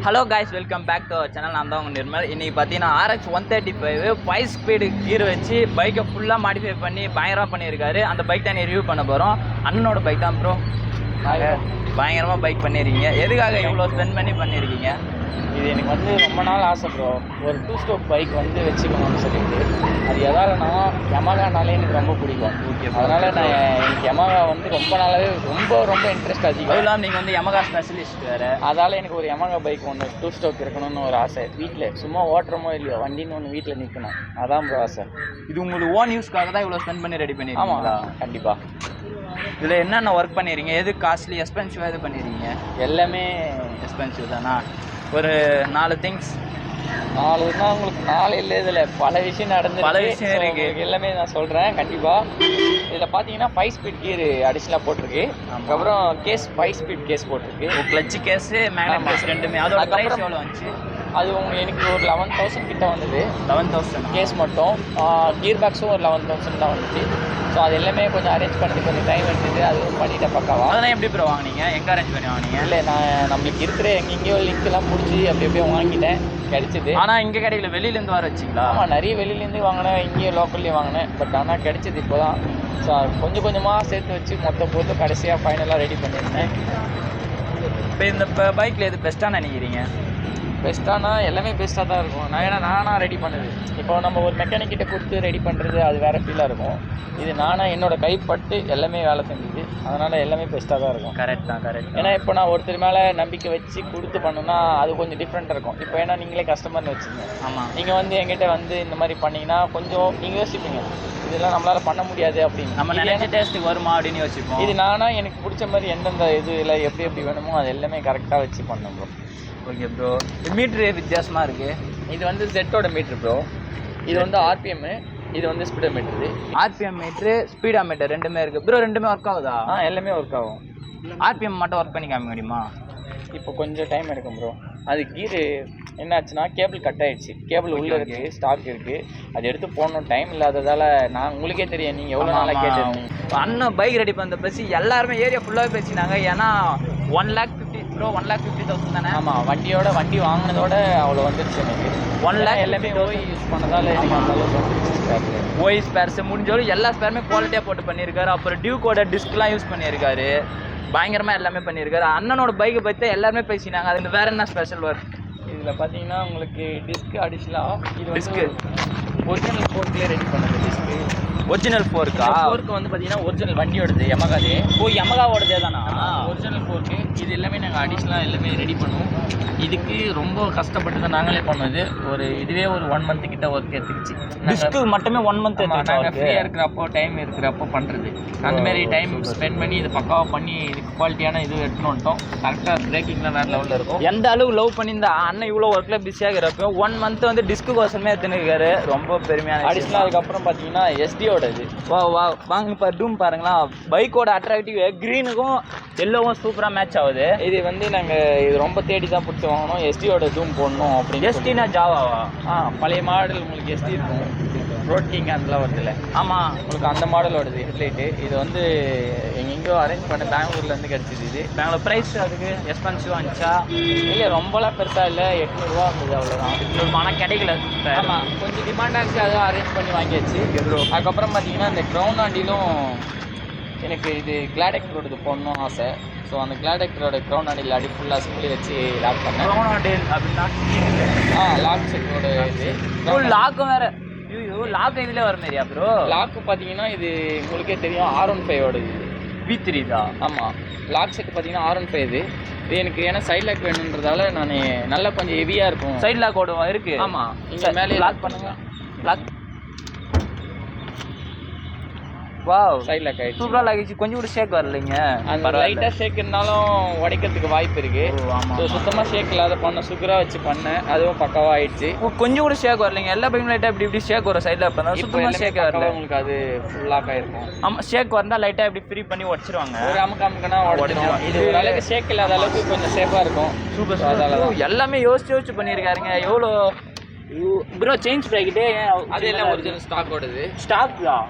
Hello guys, welcome back to our channel. நான் தான் உங்கள் நிர்மல். இன்றைக்கி பார்த்தீங்கன்னா RX135 5 ஸ்பீடு கீர் வச்சு பைக்கை ஃபுல்லாக மாடிஃபை பண்ணி பயங்கரமாக பண்ணியிருக்காரு. அந்த பைக் தான் ரிவ்யூ பண்ண போகிறோம். அண்ணனோட பைக் தான் ப்ரோ. பயங்கரமாக பைக் பண்ணியிருக்கீங்க. எதுக்காக இவ்வளோ ஸ்பெண்ட் பண்ணி பண்ணியிருக்கீங்க? இது எனக்கு வந்து ரொம்ப நாள் ஆசை ப்ரோ. ஒரு 2 ஸ்ட்ரோக் பைக் வந்து வச்சுக்கணும்னு சொல்லிட்டு. அது எதாலனா யமகானாலே எனக்கு ரொம்ப பிடிக்கும். ஓகே, அதனால் நான் எனக்கு யமகா வந்து ரொம்ப நாளாகவே ரொம்ப இன்ட்ரெஸ்ட் அதிகம். அதெல்லாம் நீங்கள் வந்து யமகா ஸ்பெஷலிஸ்ட் வேறு. அதால் எனக்கு ஒரு யமகா பைக் ஒன்று 2 ஸ்ட்ரோக் இருக்கணும்னு ஒரு ஆசை. வீட்டில் சும்மா ஓட்டுறமோ இல்லையோ வண்டின்னு ஒன்று வீட்டில் நிற்கணும். அதான் ப்ரோ ஆசை. இது உங்களுக்கு ஓன் யூஸ்க்காக தான் இவ்வளோ ஸ்பெண்ட் பண்ணி ரெடி பண்ணிருக்கீங்களா? கண்டிப்பாக. இதில் என்னென்ன ஒர்க் பண்ணிடுறீங்க? எது காஸ்ட்லி, எக்ஸ்பென்சிவாக எது பண்ணிடுறீங்க? எல்லாமே எக்ஸ்பென்சிவ் தானா? ஒரு 4 திங்ஸ். 4னா உங்களுக்கு 4 இல்லை, இதில் பல விஷயம் நடந்து பல விஷயம் இருக்குது. எல்லாமே நான் சொல்கிறேன் கண்டிப்பாக. இதில் பார்த்தீங்கன்னா 5 ஸ்பீட் கீர் அடிஷனலாக போட்டிருக்கு. அதுக்கப்புறம் கேஸ் 5 ஸ்பீட் கேஸ் போட்டிருக்கு. கிளச்சு கேஸு, மேக்னட் கேஸ் ரெண்டுமே. அதோட ப்ரைஸ் எவ்வளோ வந்துச்சு? அது எனக்கு ஒரு 11,000 கிட்ட வந்தது. 11,000 கேஸ் மட்டும். கீர் பாக்ஸும் ஒரு 11,000 தான் வந்துச்சு. ஸோ அது எல்லாமே கொஞ்சம் அரேஞ்ச் பண்ணி கொஞ்சம் டைம் எடுத்துட்டு அது பண்ணிட்டேன் பக்காவா. அதெல்லாம் எப்படி ப்ரோ வாங்கினீங்க? எங்கே அரேஞ்ச் பண்ணி வாங்கினீங்க? இல்லை, நான் நம்மளுக்கு இருக்கிற எங்கெங்கேயோ லிங்க்லாம் பிடிச்சி அப்படியே வாங்கிட்டேன், கிடைச்சிது. ஆனால் இங்கே கிடைக்கல, வெளியிலேருந்து வர வச்சிங்களா? ஆமாம், நிறைய வெளியிலேருந்து வாங்கினேன், இங்கேயும் லோக்கல்லையும் வாங்கினேன். பட் ஆனால் கிடைச்சிது இப்போ தான். ஸோ கொஞ்சம் கொஞ்சமாக சேர்த்து வச்சு மொத்த பொருள் கடைசியாக ஃபைனலாக ரெடி பண்ணியிருந்தேன். இப்போ இந்த பைக்கில் எது பெஸ்ட்டாக நினைக்கிறீங்க? பெஸ்ட்டானா எல்லாமே பெஸ்ட்டாக தான் இருக்கும். நானாக ரெடி பண்ணுது. இப்போ நம்ம ஒரு மெக்கானிக்கிட்ட கொடுத்து ரெடி பண்ணுறது அது வேறு ஃபீலாக இருக்கும். இது நானாக என்னோடய கைப்பட்டு எல்லாமே வேலை செஞ்சுது. அதனால் எல்லாமே பெஸ்ட்டாக தான் இருக்கும். கரெக்ட் தான், கரெக்ட். ஏன்னா இப்போ நான் ஒருத்தர் மேலே நம்பிக்கை வச்சு கொடுத்து பண்ணோன்னா அது கொஞ்சம் டிஃப்ரெண்ட்டாக இருக்கும். இப்போ ஏன்னா நீங்களே கஸ்டமர்னு வச்சுங்க. ஆமாம், நீங்கள் வந்து எங்கிட்ட வந்து இந்த மாதிரி பண்ணிங்கன்னா கொஞ்சம் நீங்கள் யோசிப்பீங்க, இதெல்லாம் நம்மளால் பண்ண முடியாது அப்படின்னு. நம்ம நினைச்ச டேஸ்ட்டுக்கு வருமா அப்படின்னு யோசிப்போம். இது நானாக எனக்கு பிடிச்ச மாதிரி எந்தெந்த இதில் எப்படி வேணுமோ அது எல்லாமே கரெக்டாக வச்சு பண்ணேன் ப்ரோ. Okay bro. மீட்ரு வித்தியாசமாக இருக்குது. இது வந்து செட்டோட மீட்ரு ப்ரோ. இது வந்து ஆர்பிஎம்மு, இது வந்து speedometer. RPM meter, speedometer ரெண்டுமே இருக்குது ப்ரோ. ரெண்டுமே ஒர்க் ஆகுதா? எல்லாமே ஒர்க் ஆகும். ஆர்பிஎம் மட்டும் ஒர்க் பண்ணி காமிக்க முடியுமா? இப்போ கொஞ்சம் டைம் எடுக்கும் ப்ரோ. அது கீரு என்னாச்சுன்னா கேபிள் கட் ஆகிடுச்சு. கேபிள் உள்ளே இருக்குது, ஸ்டாக் இருக்குது. அது எடுத்து போடணும், டைம் இல்லாததால். நான் உங்களுக்கே தெரியும், நீங்கள் எவ்வளோ நாளாக கேட்டிருந்தீங்க. அண்ணன் பைக் ரெடி பண்ண பேசி எல்லாருமே ஏரியா ஃபுல்லாகவே பேசினாங்க. ஏன்னா 1,50,000 ப்ரோ. 1,50,000 தானே? ஆமாம், வண்டி வாங்கினதோட அவ்வளோ வந்துருச்சு எனக்கு. 1 lakh எல்லாமே ஓய் யூஸ் பண்ணதால் ஓய் ஸ்பேர்ஸ் முடிஞ்சவரை எல்லா ஸ்பேருமே குவாலிட்டியாக போட்டு பண்ணியிருக்காரு. அப்புறம் டியூக்கோட டிஸ்க்லாம் யூஸ் பண்ணியிருக்காரு. பயங்கரமாக எல்லாமே பண்ணியிருக்காரு. அண்ணனோட பைக்கை பற்றி எல்லாருமே பேசினாங்க. அது வேறு என்ன ஸ்பெஷல் ஒர்க்? இதில் பார்த்தீங்கன்னா உங்களுக்கு டிஸ்க் அடிஷனலாக இது டிஸ்க்கு ஒரிஜினல் ஃபோர்க்லேயே ரெடி பண்ணுது. டிஸ்க்கு ஒரிஜினல் ஃபோர்க்கா? ஃபோர்க்கு வந்து பார்த்தீங்கன்னா ஒரிஜினல் வண்டியோடது, யமகாது. யமகாவோடதே தானா? Original fork. இது எல்லாமே நாங்கள் அடிஷ்னலாக எல்லாமே ரெடி பண்ணுவோம். இதுக்கு ரொம்ப கஷ்டப்பட்டு தான் நாங்களே பண்ணது. இதுவே ஒரு 1 month கிட்ட ஒர்க் எடுத்துக்கிச்சு. டிஸ்க்கு மட்டுமே 1 month நாங்கள் ஃப்ரீயாக இருக்கிறப்போ, டைம் இருக்கிறப்போ பண்ணுறது. அந்தமாரி டைம் ஸ்பெண்ட் பண்ணி இது பக்காவாக பண்ணி இதுக்கு குவாலிட்டியான இது எடுத்துன்னு வந்துட்டோம். கரெக்டாக பிரேக்கிங்லாம் வேறு லெவலில் இருக்கும். எந்த அளவு லவ் பண்ணியிருந்தா அண்ணன் இவ்வளோ ஒர்க்கில் பிஸியாக இருப்போம். 1 month வந்து டிஸ்க்கு கோசமே எடுத்துன்னு இருக்காரு. ரொம்ப பெருமையான அடிஷ்னலாக. அதுக்கப்புறம் பார்த்தீங்கன்னா எஸ்டியோடது. வாங்க டூம் பாருங்களா. பைக்கோட அட்ராக்டிவ் க்ரீனுக்கும் எல்லோவும் சூப்பராக மேட்ச் ஆகுது. இது வந்து நாங்கள் இது ரொம்ப தேடி தான் பிடிச்சி வாங்கணும். எஸ்டியோட டூம் போடணும் அப்படின்னு. எஸ்டினா ஜாவாவா? பழைய மாடல் உங்களுக்கு எஸ்டி இருக்கும். ரோட் கிங் அதெல்லாம் வருதுல்ல? ஆமாம், உங்களுக்கு அந்த மாடலோடது ஹெட்லைட்டு. இது வந்து எங்கெங்கேயோ அரேஞ்ச் பண்ண பெங்களூர்லேருந்து கிடச்சிது. இது பெங்களூர். ப்ரைஸ் அதுக்கு எக்ஸ்பென்சிவாக இருந்துச்சா? இல்லை, ரொம்பலாம் பெருசாக இல்லை. 800 ரூபா இருந்தது, அவ்வளோதான். 800 ஆனால் கிடைக்கல. ஆமாம், கொஞ்சம் டிமாண்டாக இருந்துச்சு, அதுவும் அரேஞ்ச் பண்ணி வாங்கியாச்சு. அதுக்கப்புறம் பார்த்தீங்கன்னா இந்த க்ரௌன் ஆண்டிலும் எனக்கு இது கிளாடெக்டரோடது போடணும் ஆசை. ஸோ அந்த கிளாடெக்டரோட க்ரௌன் ஆண்டில் அடி ஃபுல்லாக சிம்பிளி வச்சு லாக் பண்ணேன். க்ரௌன் ஆண்டில் அப்படின்னா லாக் செட்டோட இது லாக்கும் வேறு. லாக் இதில் வர மாதிரியா ப்ரோ? லாக்கு பார்த்தீங்கன்னா இது உங்களுக்கே தெரியும், R15ஓடது. V3 தான். ஆமாம், லாக் செட் பார்த்தீங்கன்னா R15 இது எனக்கு. ஏன்னா சைட் லாக் வேணுன்றதால நான் நல்லா கொஞ்சம் ஹெவியாக இருக்கும். சைட் லாக் ஓடுவோம் இருக்குது. ஆமாம், இங்கே மேலே லாக் பண்ணுங்க. லாக். வாவ், சைட் லாக் ஆகிடுச்சு. சூப்பராக லாகிடுச்சு. கொஞ்சம் கூட ஷேக் வரலைங்க. அந்த லைட்டாக ஷேக் இருந்தாலும் உடைக்கிறதுக்கு வாய்ப்பு இருக்குது. ஸோ சுத்தமாக ஷேக் இல்லாத பண்ண சுகராக வச்சு பண்ணேன். அதுவும் பக்காவாக ஆயிடுச்சு. கொஞ்சம் கூட ஷேக் வரலைங்க. எல்லா பைக்கும் லைட்டாக இப்படி ஷேக் வரும். சைடில் பண்ணால் சுத்தமாக ஷேக் வரல. உங்களுக்கு அது ஃபுல் லாக் ஆகிருக்கும். ஆமாம், ஷேக் வந்தால் லைட்டாக இப்படி ஃப்ரீ பண்ணி உடச்சிருவாங்க. ஒரு அமுக்கனா உடச்சிடும். இது ஒரு அளவுக்கு ஷேக் இல்லாத அளவுக்கு கொஞ்சம் சேஃபாக இருக்கும். சூப்பர். அதனால எல்லாமே யோசிச்சு பண்ணியிருக்காருங்க. எவ்வளோ ப்ரோ சேஞ்ச் ப்ராக்கெட்டு அது எல்லாம் ஒரிஜினல் ஸ்டாக் ஓடுது. ஸ்டாக்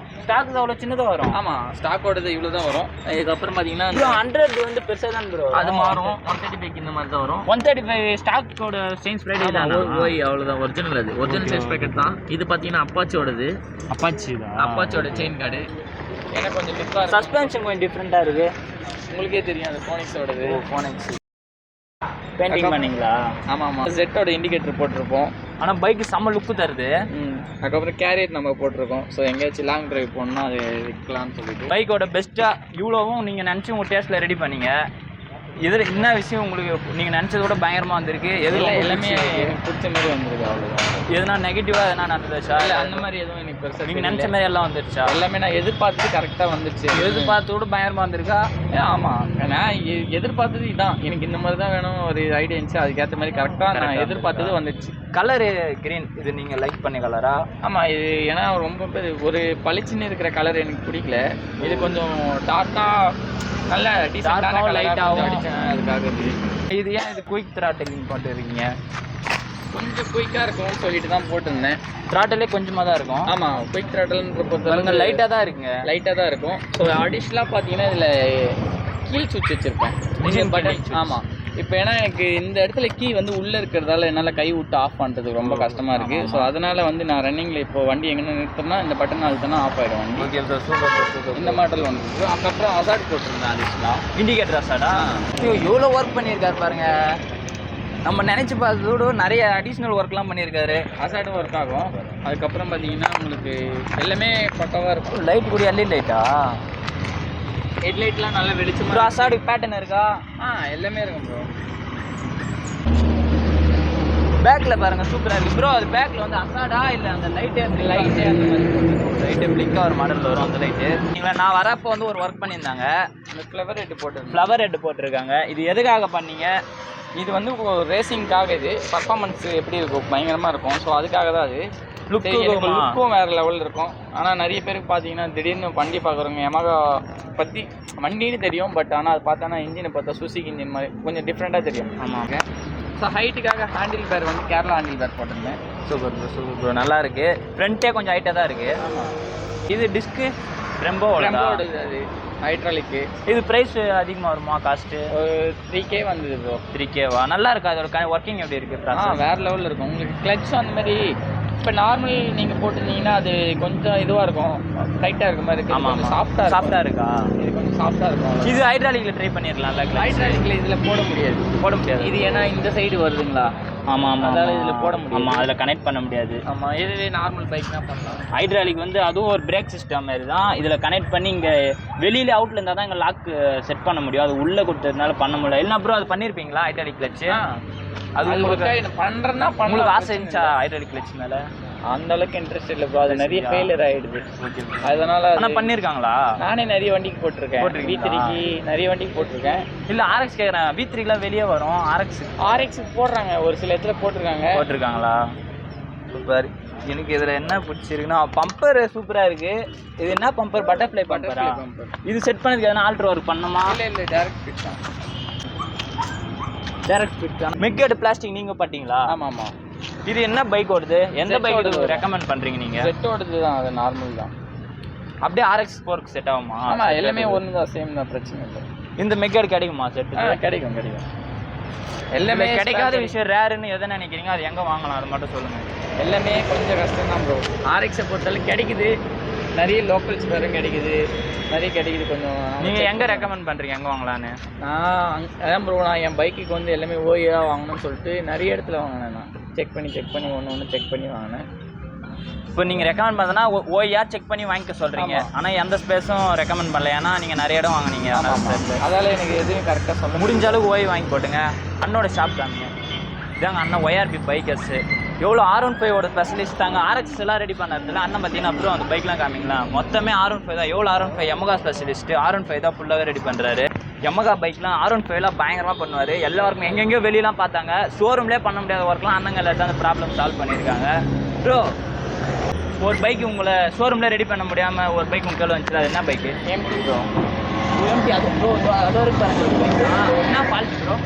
அவ்வளோ சின்னதாக வரும். ஆமாம், ஸ்டாக் ஓடுது இவ்வளோ தான் வரும். அதுக்கப்புறம் பார்த்தீங்கன்னா 100 வந்து பெருசாக தான் ப்ரோ அது மாறும். 135 இந்த மாதிரி தான் வரும். 135 ஸ்டாக்கோட சேஞ்ச் ப்ராக்கெட் தான். ஓய் அவ்வளோதான் ஒரிஜினல். அது ஒரிஜினல் சேஞ்ச் ப்ராக்கெட் தான். இது பார்த்தீங்கன்னா அப்பாச்சியோடது. அப்பாச்சியோட செயின் கார்டு. எனக்கு கொஞ்சம் டிஃப்ரெண்டாக சஸ்பென்ஷன் கொஞ்சம் டிஃப்ரெண்ட்டாக இருக்குது. உங்களுக்கே தெரியும் அது ஃபோனிக்ஸோடது. ஃபோனிக்ஸ் பெயிண்டிங் பண்ணீங்களா? ஆமாம். ஜெட்டோட இண்டிகேட்டர் போட்டிருப்போம். ஆனால் பைக்கு செம்ம லுக்கு தருது. அதுக்கப்புறம் கேரியர் நம்ம போட்டிருக்கோம். ஸோ எங்கேயாச்சும் லாங் டிரைவ் போகணுன்னா அது விற்கலாம்னு சொல்லிட்டு பைக்கோட பெஸ்ட்டாக இவ்வளோவும் நீங்கள் நினச்சி உங்கள் டேஸ்ட்டில் ரெடி பண்ணீங்க. இதில் என்ன விஷயம் உங்களுக்கு நீங்கள் நினச்சத விட பயங்கரமாக வந்திருக்கு? எல்லாமே எனக்கு பிடிச்ச மாதிரி வந்துருக்கு. அவ்வளோதான். எதுனா நெகட்டிவாக எதனா நடந்துச்சா? இல்லை அந்த மாதிரி எதுவும் எனக்கு பெருசாக நீங்கள் நினச்ச மாதிரி எல்லாம் வந்துருச்சா? எல்லாமே நான் எதிர்பார்த்தது கரெக்டாக வந்துருச்சு. எதிர்பார்த்தோட பயங்கரமாக வந்திருக்கா? ஆமாம், நான் எதிர்பார்த்தது இதான். எனக்கு இந்த மாதிரி தான் வேணும் ஒரு ஐடியா இருந்துச்சு. அதுக்கேற்ற மாதிரி கரெக்டாக நான் எதிர்பார்த்தது வந்துடுச்சு. கலரு கிரீன் இது நீங்கள் லைக் பண்ண கலரா? ஆமாம், இது ஏன்னா ரொம்ப பேர் ஒரு பளிச்சுன்னு இருக்கிற கலர் எனக்கு பிடிக்கல. இது கொஞ்சம் டார்க்காக நல்ல டீசெண்டாக லைட்டாகவும் அடித்தேன். அதுக்காக இது ஏன் இது குயிக் த்ராட்டிலிங் போட்டுருக்கீங்க? கொஞ்சம் குயிக்காக இருக்கும்னு சொல்லிட்டு தான் போட்டிருந்தேன். த்ராட்டிலே கொஞ்சமாக தான் இருக்கும். ஆமாம், குயிக் த்ராட்டில்ன்ற பொறுத்தவரை லைட்டாக தான் இருக்குங்க. லைட்டாக தான் இருக்கும். ஸோ அடிஷ்னலாக பார்த்தீங்கன்னா இதில் கீழ் சுவிட்ச் வச்சுருப்பேன். பட்டன். ஆமாம், இப்போ ஏன்னா எனக்கு இந்த இடத்துல கீ வந்து உள்ளே இருக்கிறதால என்னால் கை விட்டு ஆஃப் பண்ணுறதுக்கு ரொம்ப கஷ்டமாக இருக்குது. ஸோ அதனால் வந்து நான் ரன்னிங்கில் இப்போ வண்டி எங்கே நிறுத்தினா இந்த பட்டன் அழுத்தினா ஆஃப் ஆகிடும் வண்டி. Okay bro, super. இந்த மாடல் வந்துருக்கு. அதுக்கப்புறம் அசாட் போட்டிருந்தேன். அடிஷ்னலாக இண்டிகேட்டர் அசாடா? எவ்வளோ ஒர்க் பண்ணியிருக்காரு பாருங்க. நம்ம நினச்சி பார்த்ததோடு நிறைய அடிஷ்னல் ஒர்க்லாம் பண்ணியிருக்காரு. அசாட்டும் ஒர்க் ஆகும். அதுக்கப்புறம் பார்த்தீங்கன்னா உங்களுக்கு எல்லாமே பக்கவாக இருக்கும். லைட் கூட எல்இடி லைட்டா? ஹெட்லைட்லாம் நல்லா வெளிச்சமாக. ப்ரோ அசாடு பேட்டர்ன் இருக்கா? எல்லாமே இருக்கும் ப்ரோ. பேக்கில் பாருங்க சூப்பராக இருக்குது ப்ரோ. அது பேக்கில் வந்து அசாடா இல்லை அந்த லைட்டே அந்த லைட்டு பிளிக்காக ஒரு மாடலில் வரும் அந்த லைட்டு. நீங்களா நான் வரப்போ வந்து ஒரு ஒர்க் பண்ணியிருந்தாங்க. இந்த ஃப்ளவர் ஹெட் போட்டிருக்காங்க. இது எதுக்காக பண்ணீங்க? இது வந்து ரேசிங்காக. இது பர்ஃபார்மன்ஸ் எப்படி இருக்கும், பயங்கரமாக இருக்கும். ஸோ அதுக்காக தான் அது. லுக்கும் வேறு லெவலில் இருக்கும். ஆனால் நிறைய பேருக்கு பார்த்தீங்கன்னா திடீர்னு வண்டி பார்க்குறவங்க யமகா பற்றி வண்டின்னு தெரியும். பட் ஆனால் அது பார்த்தோன்னா இன்ஜினை பார்த்தா சுசுகி இன்ஜின் மாதிரி கொஞ்சம் டிஃப்ரெண்ட்டாக தெரியும். ஆமாங்க. ஸோ ஹைட்டுக்காக ஹேண்டில் பேர் வந்து கேரளா ஹேண்டில் பேர் போட்டிருந்தேன். சூப்பர் ப்ரோ, நல்லா இருக்குது. ஃப்ரண்ட்டே கொஞ்சம் ஹைட்டாக தான் இருக்குது. ஆமாம். இது டிஸ்க்கு ரெம்போட அது ஹைட்ராலிக்கு. இது ப்ரைஸ் அதிகமாக வருமா? காஸ்ட்டு 3K வந்தது ப்ரோ. 3Kவா? நல்லா இருக்கா? அதோட ஒர்க்கிங் எப்படி இருக்குது? வேறு லெவலில் இருக்கும். உங்களுக்கு கிளச் அந்த மாதிரி இப்போ நார்மல் நீங்கள் போட்டிருந்தீங்கன்னா அது கொஞ்சம் இதுவாக இருக்கும், டைட்டாக இருக்க மாதிரி இருக்குது. ஆமாம், சாஃப்டாக இருக்கா? இது கொஞ்சம் சாஃப்டாக இருக்கும். இது ஹைட்ராலிக்கில் ட்ரை பண்ணிடலாம்ல? ஹைட்ராலிக்கில் இதில் போட முடியாது. இது ஏன்னா இந்த சைடு வருதுங்களா? ஆமாம், அதாவது இதில் போட முடியும். ஆமாம், அதில் கனெக்ட் பண்ண முடியாது. ஆமாம், இது நார்மல் பைக் தான் பண்ணலாம். ஹைட்ராலிக் வந்து அதுவும் ஒரு பிரேக் சிஸ்டம் மாதிரி தான். இதில் கனெக்ட் பண்ணி இங்கே வெளியில் அவுட்டில் இருந்தால் தான் இங்கே லாக் செட் பண்ண முடியும். அது உள்ளே கொடுத்ததுனால பண்ண முடியல. இல்லைனா ப்ரோ அது பண்ணியிருப்பீங்களா ஹைட்ராலிக் கிளச்சு? அது உங்களுக்கு பண்ணுறேன்னா உங்களுக்கு ஆசை இருந்துச்சா ஹைட்ராலிக் கிளச் மேலே? அந்த அளவுக்கு இன்ட்ரெஸ்ட் இல்லை ப்ரோ. அது நிறைய ஃபெயிலியர் ஆகிடுது. அதனால ஆனால் பண்ணியிருக்காங்களா? நானே நிறைய வண்டிக்கு போட்டிருக்கேன். V3க்கு நிறைய வண்டிக்கு போட்டிருக்கேன். இல்லை RX கேட்குறேன். V3க்குலாம் வெளியே வரும். RX போடுறாங்க, ஒரு சில இடத்துல போட்டிருக்காங்களா? சூப்பர். எனக்கு இதில் என்ன பிடிச்சிருக்குன்னா பம்பர் சூப்பராக இருக்குது. இது என்ன பம்பர்? பட்டர்ஃப்ளை பம்பரா? இது செட் பண்ணதுக்கு எதனா ஆல்ட்ரு ஒர்க் பண்ணணுமா? இல்லை டேரக்ட் ஃபிட் தான். டேரக்ட் ஃபிட் தான். மெக்கேடு பிளாஸ்டிக் நீங்கள் பார்த்தீங்களா? ஆமாம். இது என்ன பைக் ஓடுது? எந்த பைக் ரெக்கமெண்ட் பண்ணுறீங்க நீங்கள்? செட் ஓடுது தான், அது நார்மல் தான். அப்படியே RX4க்கு செட் ஆகுமா? ஆமாம், எல்லாமே ஒன்று தான், சேம் தான், பிரச்சனை இல்லை. இந்த மெக்கேடு கிடைக்குமா செட்டு? கிடைக்கும். எல்லாமே கிடைக்காத விஷயம் ரேருன்னு எதை நினைக்கிறீங்க? அது எங்கே வாங்கலாம் அது மட்டும் சொல்லுங்கள். எல்லாமே கொஞ்சம் கஷ்டம் தான் ப்ரோ. RX-ஐ பொறுத்தளவு கிடைக்குது, நிறைய லோக்கல்ஸ் வேறு கிடைக்குது, கொஞ்சம். நீங்கள் எங்கே ரெக்கமெண்ட் பண்ணுறீங்க, எங்கே வாங்கலான்னு? அதான் ப்ரோ, நான் என் பைக்குக்கு வந்து எல்லாமே ஓயா வாங்கணும்னு சொல்லிட்டு நிறைய இடத்துல வாங்கினேன். நான் செக் பண்ணி ஒன்று செக் பண்ணி வாங்கினேன். இப்போ நீங்கள் ரெக்கமெண்ட் பண்ணதுன்னா ஓயா செக் பண்ணி வாங்கிக்க சொல்கிறீங்க. ஆனால் எந்த ஸ்பேஸும் ரெக்கமெண்ட் பண்ணல, ஏன்னா நீங்கள் நிறைய இடம் வாங்கினீங்க. அதால் எனக்கு எதுவும் கரெக்டாக சொல்ல முடிஞ்ச அளவுக்கு ஓய் வாங்கி போட்டுங்க. அண்ணோட ஷாப் தாங்க இதாங்க. அண்ணன் ORB பைக்கர்ஸு. எவ்வளோ R15ஓட ஸ்பெஷலிஸ்ட் தாங்க. RX எல்லாம் ரெடி பண்ணதில்ல அண்ணன் பார்த்தீங்கன்னா. அப்புறம் அந்த பைக்லாம் காமிங்களா? மொத்தமே R15 தான். எவ்வளோ R15 யமகா ஸ்பெஷலிஸ்ட்டு. R15 தான் ஃபுல்லாகவே ரெடி பண்ணுறாரு. யமகா பைக்லாம் R15லாம் பயங்கரமாக பண்ணுவார். எல்லாருக்கும் எங்கெங்கேயோ வெளியெலாம் பார்த்தாங்க. ஷோரூம்லேயே பண்ண முடியாத ஒர்க்லாம் அண்ணங்களை தான் அந்த ப்ராப்ளம் சால்வ் பண்ணியிருக்காங்க. ப்ரோ ஒரு பைக் உங்களை ஷோரூமில் ரெடி பண்ண முடியாமல் ஒரு பைக் உங்கள் வந்துச்சு, அது என்ன பைக்கு? MT bro. அது ப்ரோ அது ஒரு பைக் என்ன ஃபால்ட் ப்ரோ?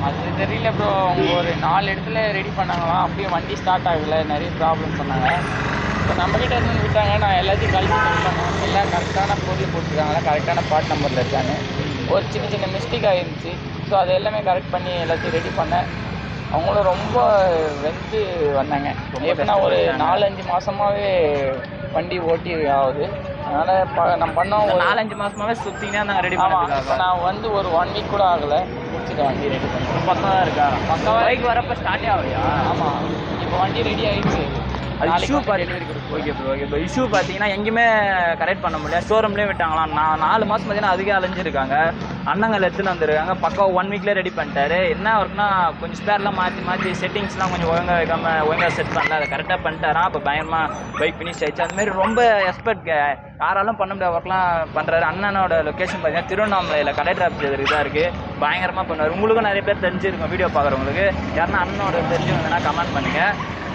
அது தெரியல ப்ரோ. அவங்க ஒரு 4 இடத்துல ரெடி பண்ணாங்களாம். அப்பயும் வண்டி ஸ்டார்ட் ஆகலை, நிறைய ப்ராப்ளம் சொன்னாங்க. இப்போ நம்மக்கிட்ட இருந்து விட்டாங்க. நான் எல்லாத்தையும் கழிச்சு செக் பண்ணேன். எல்லாம் கரெக்டான பொருள் போட்டுருக்காங்களா, கரெக்டான பார்ட் நம்பரில் இருக்கான்னு. ஒரு சின்ன சின்ன மிஸ்டேக் ஆகிருந்துச்சு. ஸோ அது எல்லாமே கரெக்ட் பண்ணி எல்லாத்தையும் ரெடி பண்ணேன். அவங்களும் ரொம்ப வெந்து வந்தாங்க. எப்படின்னா ஒரு 4-5 மாதமாகவே வண்டி ஓட்டி ஆகுது. அதனால் நம்ம பண்ணோம். ஒரு 4-5 மாதமாகவே சுற்றினே இருந்தாங்க ரெடி ஆமாம். பண்ணுறதுக்காக. இப்போ நான் வந்து ஒரு 1 வீக் கூட ஆகலை, முடிச்சுட்டு வண்டி ரெடி பண்ணி பக்கம் தான் இருக்கா? பக்கமாக. பைக் வரப்போ ஸ்டார்ட்டே ஆகலையா? ஆமாம், இப்போ வண்டி ரெடி ஆகிடுச்சு. அது இஷ்யூ டெலிவரி கொடுக்கும். Okay bro, okay bro. Issue பார்த்தீங்கன்னா எங்கேயுமே கரெக்ட் பண்ண முடியல. ஷோரூம்லேயும் விட்டாங்களாம். நான் 4 மாதம் பார்த்தீங்கன்னா அதுக்கே அலைஞ்சிருக்காங்க. அண்ணங்கள் எடுத்துன்னு வந்துருக்காங்க. பக்கம் 1 வீக்லேயே ரெடி பண்ணிட்டாரு. என்ன ஒர்க்னா கொஞ்சம் ஸ்பேர்லாம் மாற்றி செட்டிங்ஸ்லாம் கொஞ்சம் ஒழுங்காக வைக்காமல் ஒழுங்காக செட் பண்ணல. அதை கரெக்டாக பண்ணிட்டாராம். அப்போ பயங்கரமாக பைக் ஃபினிஷ் ஆயிடுச்சு. அதுமாரி ரொம்ப எக்ஸ்பர்ட், யாராலும் பண்ண முடியாத ஒர்க்லாம் பண்ணுறாரு. அண்ணனோட லொக்கேஷன் பார்த்தீங்கன்னா திருவண்ணாமலையில் கலெக்டர் ஆஃபீஸ் இதாக இருக்குது. பயங்கரமாக பண்ணுவார். உங்களுக்கும் நிறைய பேர் தெரிஞ்சிருக்கும் வீடியோ பார்க்குறவங்களுக்கு. யாருன்னா அண்ணனோட தெரிஞ்சவங்கன்னா கமெண்ட் பண்ணுங்கள்.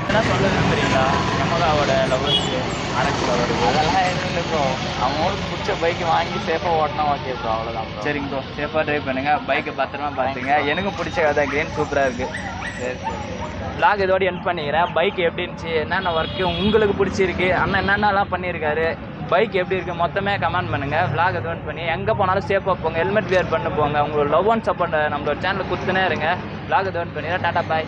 என்ன சொல்ல விரும்புறீங்களா யமகாவோட லவர்ஸ்க்கு, RX லவருக்கு? அதெல்லாம் எதுவும் இல்லை ப்ரோ. அவங்களுக்கு பிடிச்ச பைக்கு வாங்கி சேஃபாக ஓட்டினா ஓகே ப்ரோ, அவ்வளோதான் ப்ரோ. சரிங்க ப்ரோ, சேஃபாக ட்ரைவ் பண்ணுங்கள். பைக்கை பத்திரமா பார்த்துங்க. எனக்கும் பிடிச்ச கதை கிரீன் சூப்பராக இருக்குது. சரி சரி. vlog இதோட எண்ட் பண்ணிக்கிறேன். பைக் எப்படி இருந்துச்சு, என்னென்ன ஒர்க்கு உங்களுக்கு பிடிச்சிருக்கு, அண்ணன் என்னென்னலாம் பண்ணியிருக்காரு, பைக் எப்படி இருக்குது மொத்தமே கமெண்ட் பண்ணுங்கள். vlog இதோட பண்ணி எங்கே போனாலும் சேஃபாக போங்க, ஹெல்மெட் வியர் பண்ணி போங்க. உங்களோட லவ் அண்ட் சப்போர்ட் நம்மளோட சேனலில் கொடுத்துனே இருங்க. vlog இதோட பண்ணிக்கிறேன். டாட்டா பாய்.